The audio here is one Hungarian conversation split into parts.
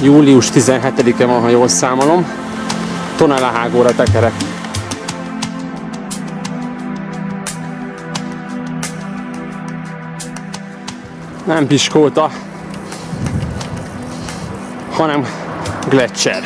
Július 17-e van, ha jól számolom. Tonelehágóra tekerek. Nem piskóta, hanem gletszer.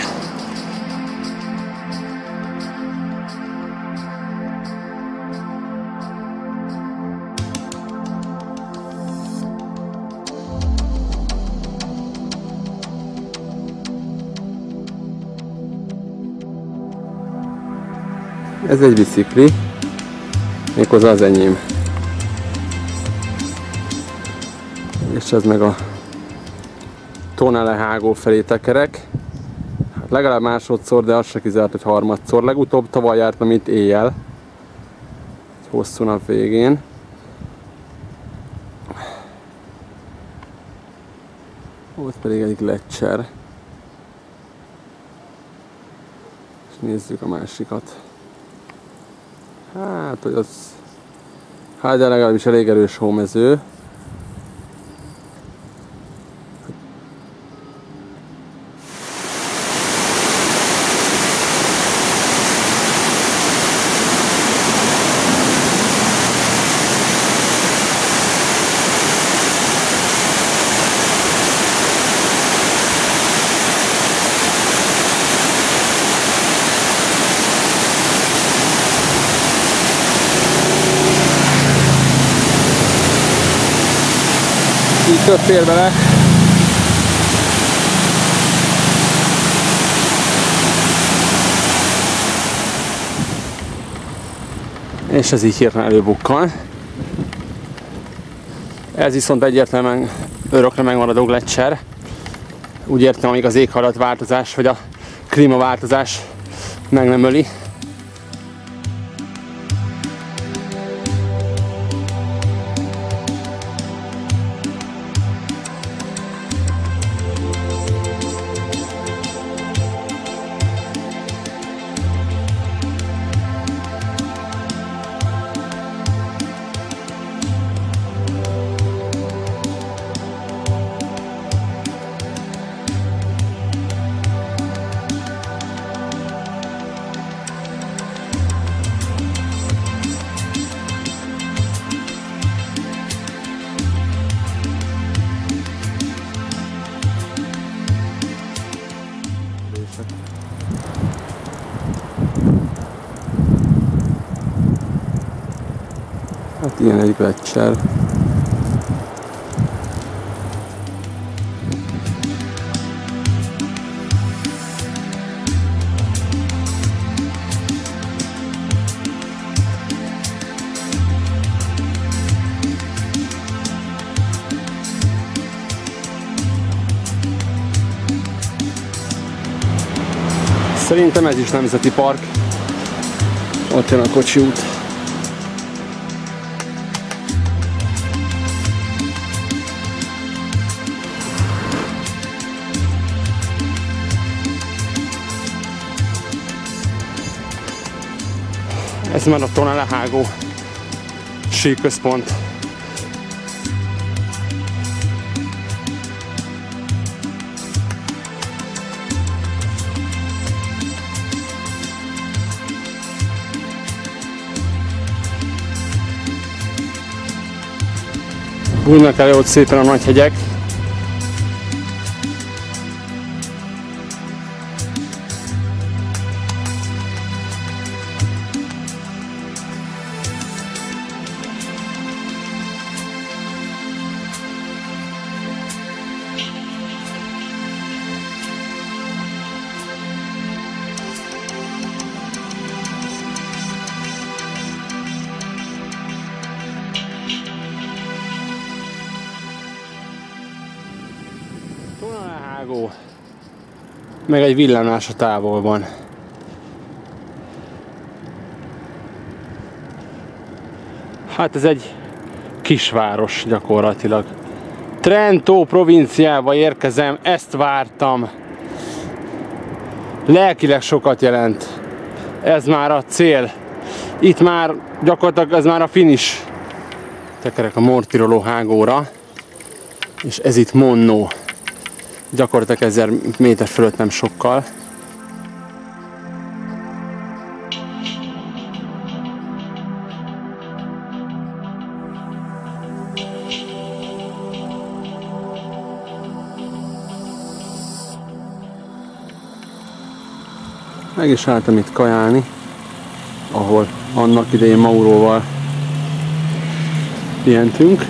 Ez egy bicikli, méghozzá az enyém. És ez meg a Tonelehágó felé tekerek. Hát legalább másodszor, de az se kizárt, hogy harmadszor. Legutóbb tavaly jártam itt éjjel. Egy hosszú nap végén. Ott pedig egy gletszer. És nézzük a másikat. Hát, hogy az... Hát, de legalábbis elég erős hómező. Így több fér vele. És ez így hirtelen előbukkan. Ez viszont egyértelműen örökre megmaradó gletszer. Úgy értem, amíg az éghajlatváltozás vagy a klímaváltozás meg nem öli. Hát ilyen egy gletszer. Szerintem ez is nemzeti park. Ott jön a kocsi út. Ez már a Tonelehágó síközpont. Bújnak elő ott szépen a nagy hegyek. Tonelehágó, meg egy villanás a távolban. Hát ez egy kisváros gyakorlatilag. Trento provinciába érkezem, ezt vártam. Lelkileg sokat jelent. Ez már a cél. Itt már gyakorlatilag ez már a finish. Tekerek a Mortirolo hágóra. És ez itt Monno. Gyakorlatilag 1000 méter fölött nem sokkal. Meg is álltam itt kajálni, ahol annak idején Mauróval pihentünk.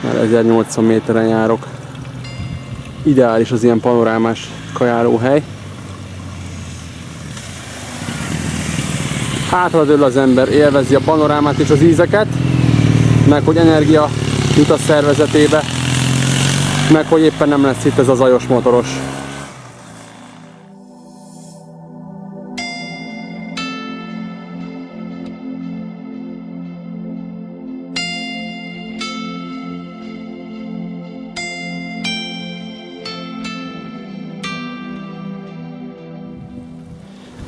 Már 1080 méteren járok. Ideális az ilyen panorámás kajálóhely. Hátra dől az ember, élvezi a panorámát és az ízeket, meg hogy energia jut a szervezetébe, meg hogy éppen nem lesz itt ez a zajos motoros.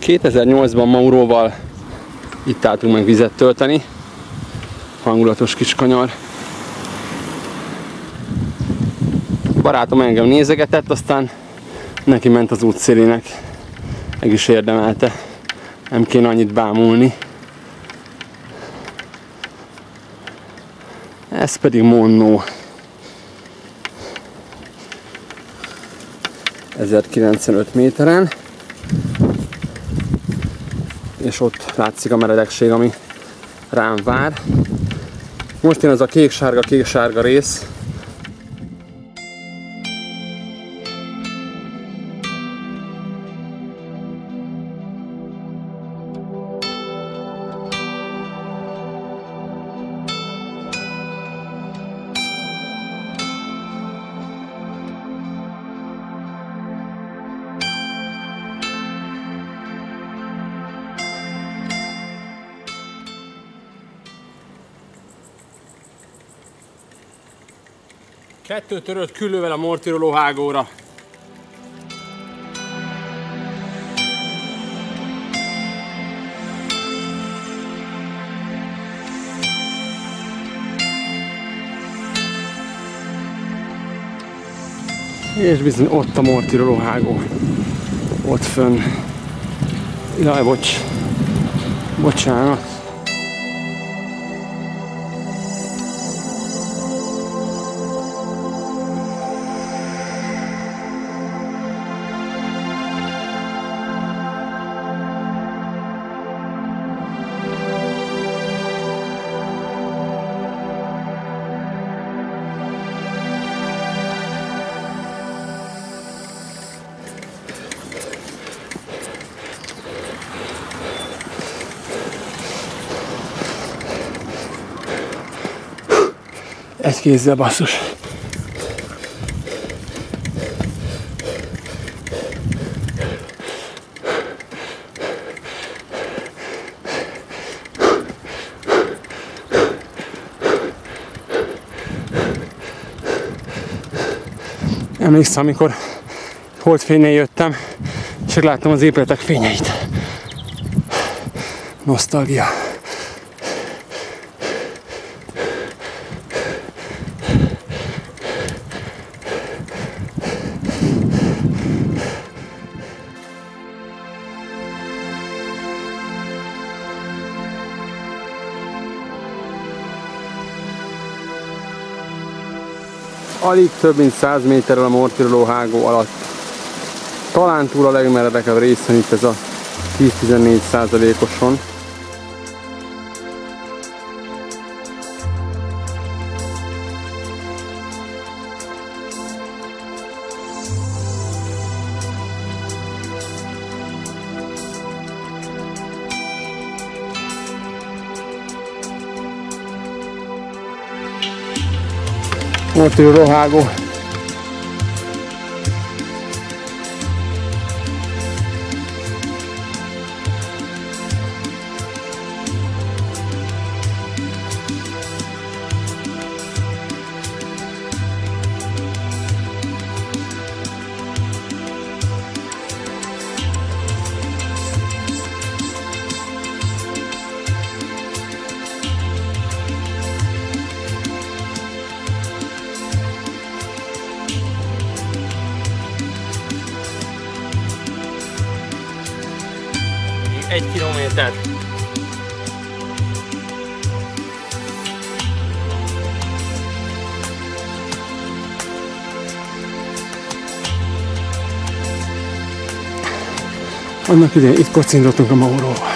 ...2008-ban Mauróval itt álltunk meg vizet tölteni. Hangulatos kis kanyar. Barátom engem nézegetett, aztán neki ment az útszélének. Meg is érdemelte. Nem kéne annyit bámulni. Ez pedig Monnó. 1095 méteren. És ott látszik a meredekség, ami rám vár. Most jön az a kék-sárga rész. Kettő törött küllővel a Mortiroló hágóra. És bizony ott a Mortiroló hágó. Ott fönn. Jaj, bocsánat. Egy kézzel, basszus. Emlékszem, amikor holdfénynél jöttem, és láttam az épületek fényeit. Nosztalgia. Alig több mint 100 méterrel a Mortiroló hágó alatt. Talán túl a legmeredekebb részen itt ez a 10-14%-oson. Mortiroló hágó. 1 kilométer. Annak idején itt kocintottunk a Mauróval.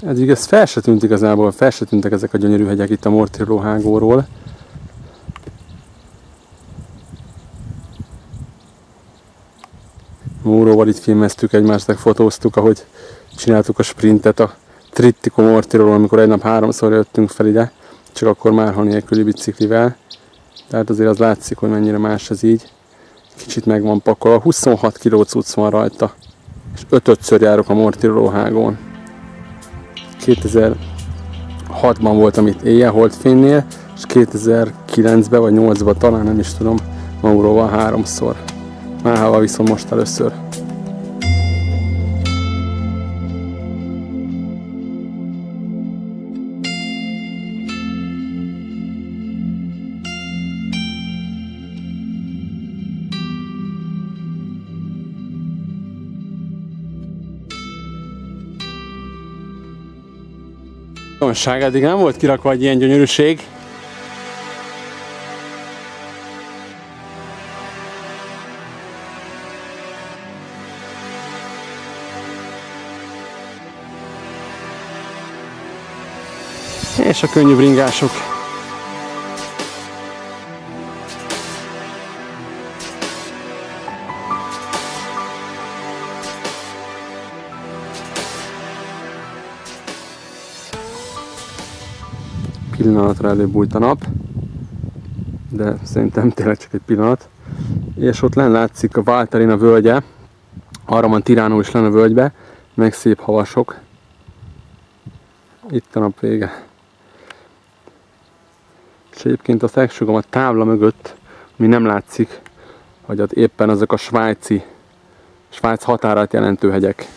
Eddig ez fel se tűnt igazából, fel se tűntek ezek a gyönyörű hegyek itt a Mortirolo hágóról. Mauróval itt filmeztük egymást, fotóztuk, ahogy csináltuk a sprintet a Trittico Mortirolo, amikor egy nap 3-szor jöttünk fel ide, csak akkor márha nélküli biciklivel. Tehát azért az látszik, hogy mennyire más ez így. Kicsit meg van pakolva, 26 kg cucc van rajta, és 5-ször járok a Mortirolo hágón. 2006-ban voltam itt éjjel-holdfénynél, és 2009-ben vagy 2008-ban talán, nem is tudom, Mauróval 3-szor. Máhával viszont most először. Eddig nem volt kirakva egy ilyen gyönyörűség. És a könnyű bringások. Pillanatra előbújt a nap, de szerintem tényleg csak egy pillanat. És ott lenn látszik a Valtellina völgye, arra van Tirano is lenne a völgybe, meg szép havasok. Itt a nap vége. És egyébként azt elsőgom a tábla mögött, ami nem látszik, hogy ott éppen azok a Svájc határát jelentő hegyek.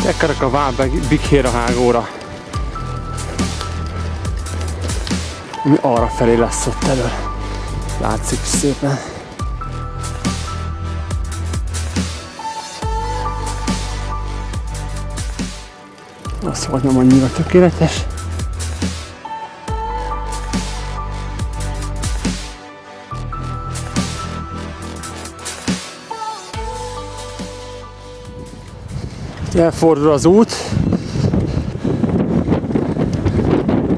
Ekkerek a Val-Bicchiera hágóra, ami arra felé lesz ott elő. Látszik szépen. Az hogy nem annyira tökéletes. Elfordul az út.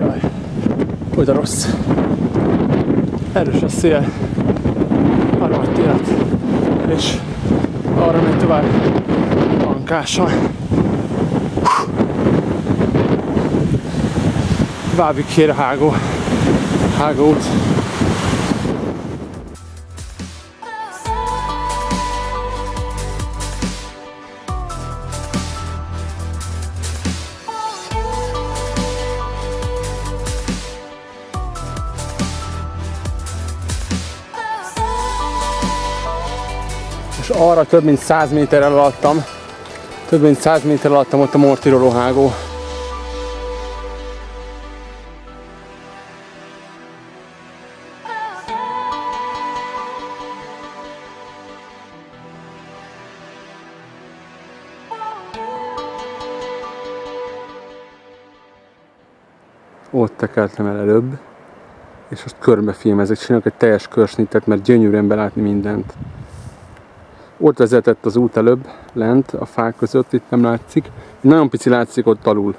Jaj, oda rossz. Erős a szél. A rohadt élet. És arra megy tovább Ankással. Val-Bicchiera hágó út. És arra több mint 100 méterrel alattam. Több mint 100 méterrel alattam ott a Mortirolo hágó. Ott tekertem el előbb, és most körbefilmezek, csinálok egy teljes körsnittet, mert gyönyörűen belátni mindent. Ott vezetett az út előbb, lent, a fák között, itt nem látszik. Nagyon pici látszik ott alul.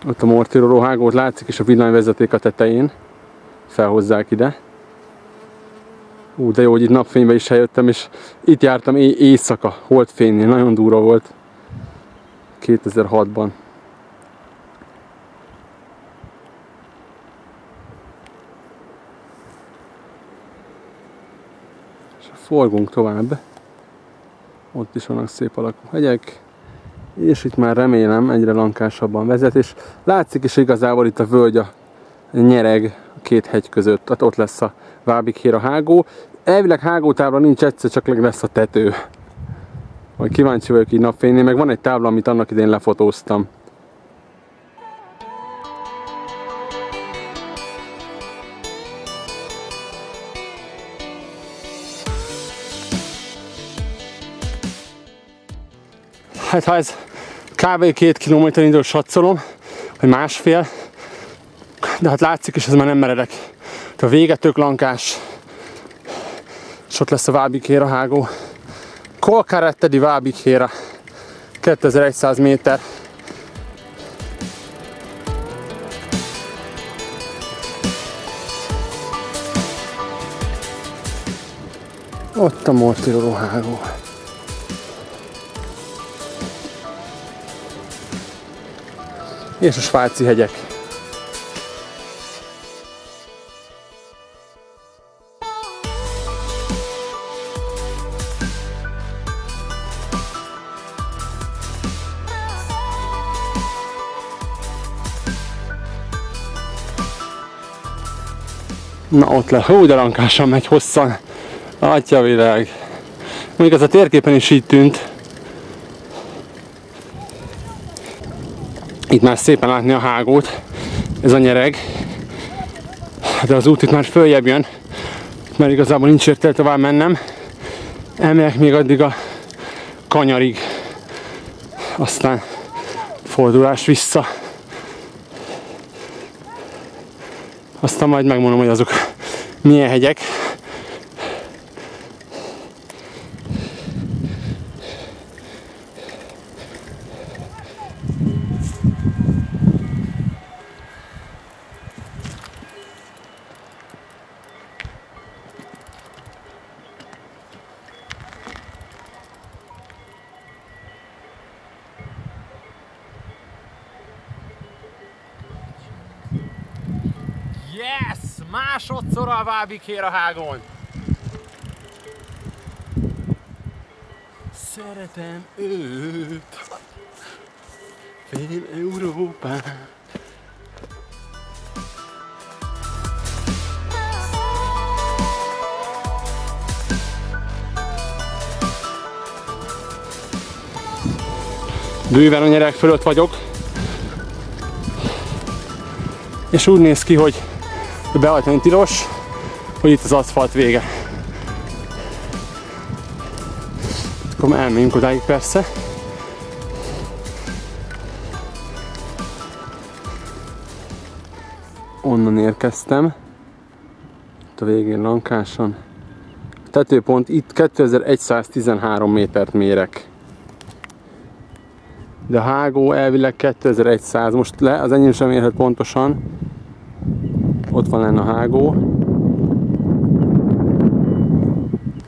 Ott a Mortiroló hágót látszik, és a villanyvezeték a tetején. Felhozzák ide. De jó, hogy itt napfénybe is eljöttem, és itt jártam éjszaka, holdfénynél, nagyon durva volt. 2006-ban. És forgunk tovább. Ott is vannak szép alakú hegyek. És itt már remélem egyre lankásabban vezet, és látszik is igazából itt a völgy, a nyereg a két hegy között. Tehát ott lesz a Vábikhéra hágó. Elvileg hágótábla nincs, egyszer csak lesz a tető. Majd kíváncsi vagyok így napfénynél, meg van egy tábla, amit annak idén lefotóztam. Hát ha ez kb. 2 kilométerindől satszolom, vagy másfél, de hát látszik is, ez már nem meredek. A vége tök lankás, és ott lesz a Vábikhéra hágó. Kolkárettet di Vábikhéra, 2100 méter. Ott a Mortiroló hágó. És a svájci hegyek. Na ott le, hú, de lankásan megy hosszan. Atyavilág. Mondjuk ez a térképen is így tűnt. Itt már szépen látni a hágót, ez a nyereg. De az út itt már följebb jön, mert igazából nincs értelme tovább mennem. Elmegyek még addig a kanyarig, aztán fordulás vissza. Aztán majd megmondom, hogy azok milyen hegyek. Yes! Másodszor a Vábikhéra hágón! Szeretem őt! Fél Európán! Bőven a nyereg fölött vagyok. És úgy néz ki, hogy behajtani tilos, hogy itt az aszfalt vége. Akkor elmegyünk odáig persze. Onnan érkeztem. Itt a végén lankásan. A tetőpont itt 2113 métert mérek. De a hágó elvileg 2100. Most le, az enyém sem érhet pontosan. Ott van lenne a hágó.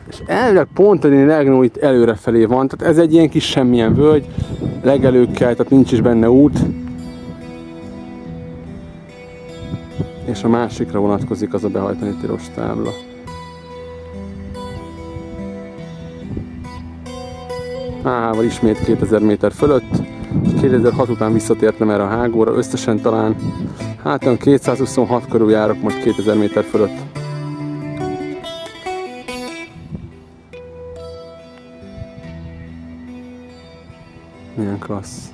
És elvileg pont a Legnó itt előrefelé van. Tehát ez egy ilyen kis semmilyen völgy. Legelőkkel, tehát nincs is benne út. És a másikra vonatkozik az a behajtani tilos tábla. Áhával ismét 2000 méter fölött. 2006 után visszatértem erre a hágóra. Összesen talán hát olyan 226 körül járok most 2000 méter fölött. Milyen klassz.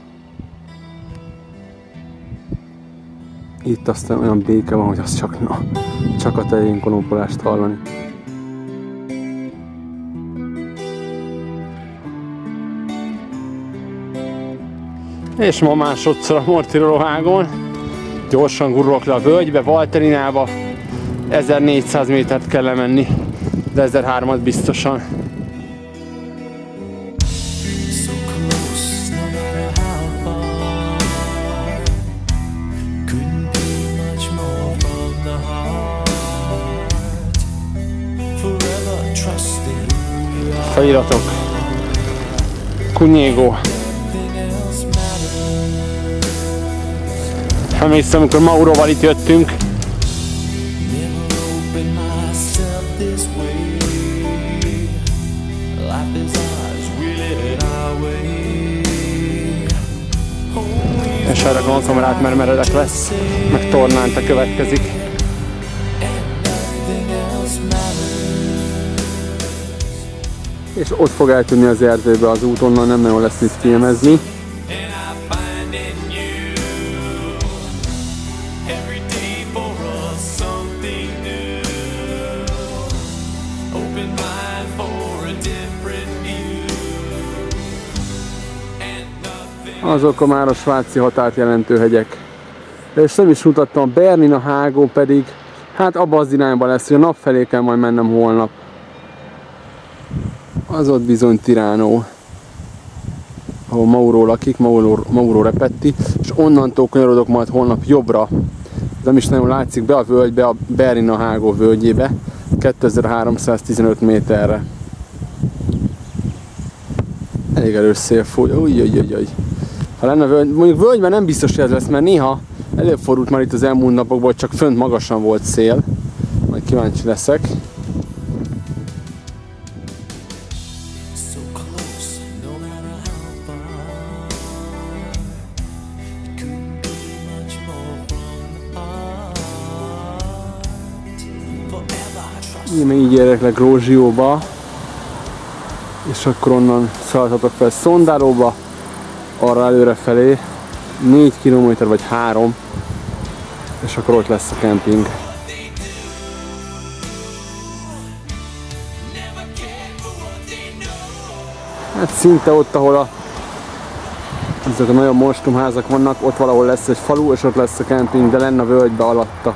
Itt aztán olyan béke van, hogy az csak, na, csak a tején konópolást hallani. És ma másodszor a Mortiroló hágón. Gyorsan gurulok le a völgybe, Valterinába. 1400 métert kell lemenni, de 1003-at biztosan. feliratok. Cunyego. Emlékszem, amikor Mauróval itt jöttünk. És erre gondolom rá, mert meredek lesz, meg tornánta következik. És ott fog eltűnni az erdőbe az út, onnan nem nagyon lesz mit filmezni. Azok a már a svájci határt jelentő hegyek. És nem is mutattam, a Bernina hágó pedig, hát abban az irányban lesz, hogy a nap felé kell majd mennem holnap. Az ott bizony Tirano, ahol Mauro lakik, Mauro Repetti, és onnantól kanyarodok majd holnap jobbra. Nem is nagyon látszik, be a völgybe, a Bernina hágó völgyébe, 2315 méterre. Elég erős szél fúj, ujjjjjjjj. Ha lenne völgy, mondjuk völgyben nem biztos, hogy ez lesz, mert néha előfordult már itt az elmúlt napokban, hogy csak fönt magasan volt szél. Majd kíváncsi leszek. Én még így érek le Grózsióba, és akkor onnan szaladhatok fel Szondálóba, arra előre felé, 4 km vagy 3, és akkor ott lesz a kemping. Hát szinte ott, ahol ezek a nagyon monstrumházak vannak, ott valahol lesz egy falu, és ott lesz a kemping, de lenne a völgybe alatta.